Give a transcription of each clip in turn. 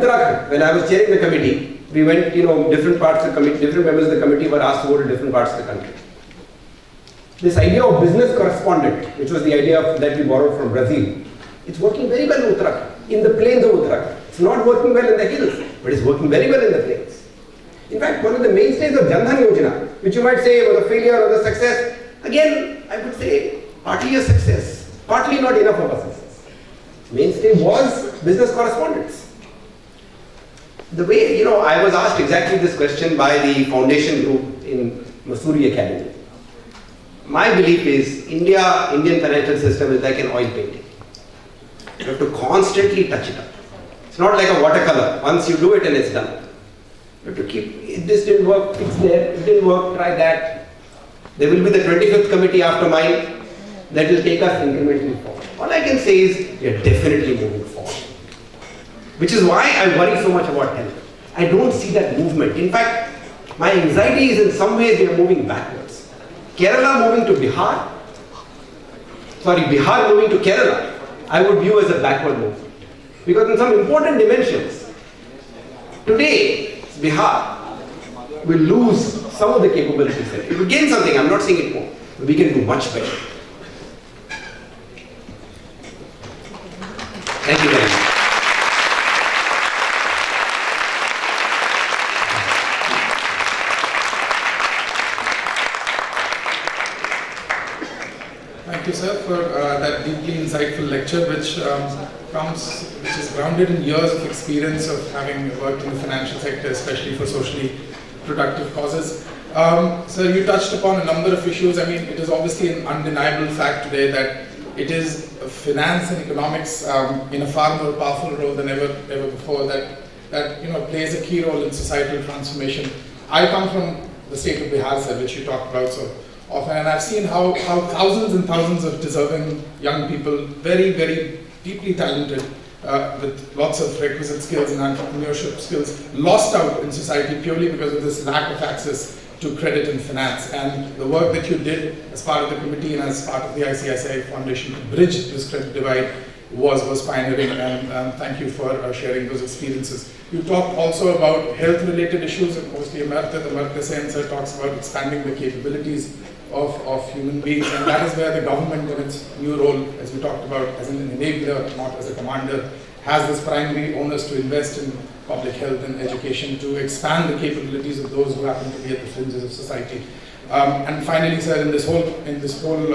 Uttarakhand, when I was chairing the committee, we went, different parts of the committee, different members of the committee were asked to go to different parts of the country. This idea of business correspondent, which was the idea that we borrowed from Brazil, it's working very well in Uttarakhand, in the plains of Uttarakhand. It's not working well in the hills, but it's working very well in the plains. In fact, one of the mainstays of Jan Dhan Yojana, which you might say was a failure or a success, again, I would say partly a success, partly not enough of a success. Mainstay was business correspondence. The way, I was asked exactly this question by the foundation group in Mussoorie Academy. My belief is Indian financial system is like an oil painting. You have to constantly touch it up. It's not like a watercolor. Once you do it and it's done. You have to keep, this didn't work, fix there, it didn't work, try that. There will be the 25th committee after mine that will take us incrementally forward. All I can say is we are definitely moving forward. Which is why I worry so much about health. I don't see that movement. In fact, my anxiety is in some ways we are moving backwards. Kerala moving to Bihar, Bihar moving to Kerala, I would view as a backward movement. Because in some important dimensions, today, Bihar will lose some of the capabilities. It will gain something, I'm not saying it won't, but we can do much better. Thank you very much. Thank you, sir, for that deeply insightful lecture, which is grounded in years of experience of having worked in the financial sector, especially for socially productive causes. Sir, you touched upon a number of issues. I mean, it is obviously an undeniable fact today that it is finance and economics in a far more powerful role than ever before that plays a key role in societal transformation. I come from the state of Bihar, sir, which you talked about so often, and I've seen how thousands and thousands of deserving young people, very, very deeply talented, with lots of requisite skills and entrepreneurship skills, lost out in society purely because of this lack of access to credit and finance. And the work that you did as part of the committee and as part of the ICICI Foundation to bridge this credit divide was pioneering, and thank you for sharing those experiences. You talked also about health-related issues, and mostly Amartya Sen sir talks about expanding the capabilities of human beings, and that is where the government in its new role, as we talked about, as an enabler, not as a commander, has this primary onus to invest in public health and education to expand the capabilities of those who happen to be at the fringes of society. And finally, sir, in this whole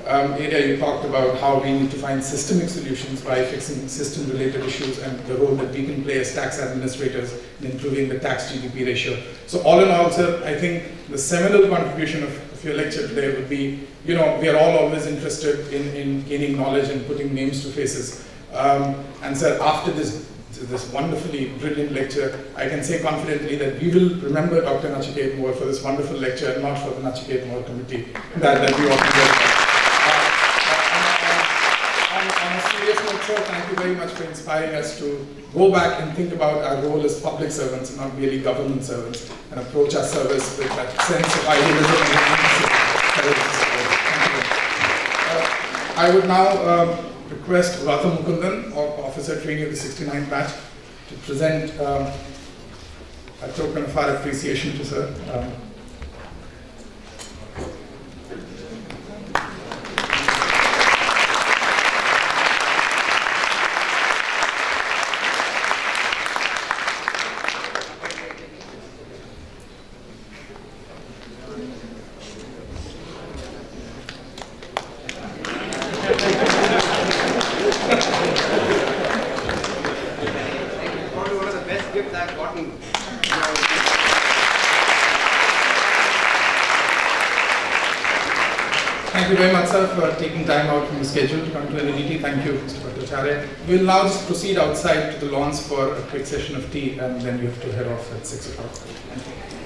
area, you talked about how we need to find systemic solutions by fixing system-related issues and the role that we can play as tax administrators in improving the tax GDP ratio. So all in all, sir, I think the seminal contribution of your lecture today would be, we are all always interested in gaining knowledge and putting names to faces. And sir, after this wonderfully brilliant lecture, I can say confidently that we will remember Dr. Nachiket Moore for this wonderful lecture, and not for the Nachiket Moore committee that we often get. On a serious note, sir, thank you very much for inspiring us to go back and think about our role as public servants, not merely government servants, and approach our service with that sense of idealism and I would now request Gautam Mukundan, officer trainee of the 69th batch, to present a token of our appreciation to sir. Thank you very much, sir, for taking time out from the schedule to come to NADT. Thank you, Mr. Bhattacharya. We'll now just proceed outside to the lawns for a quick session of tea, and then you have to head off at 6 o'clock. Thank you.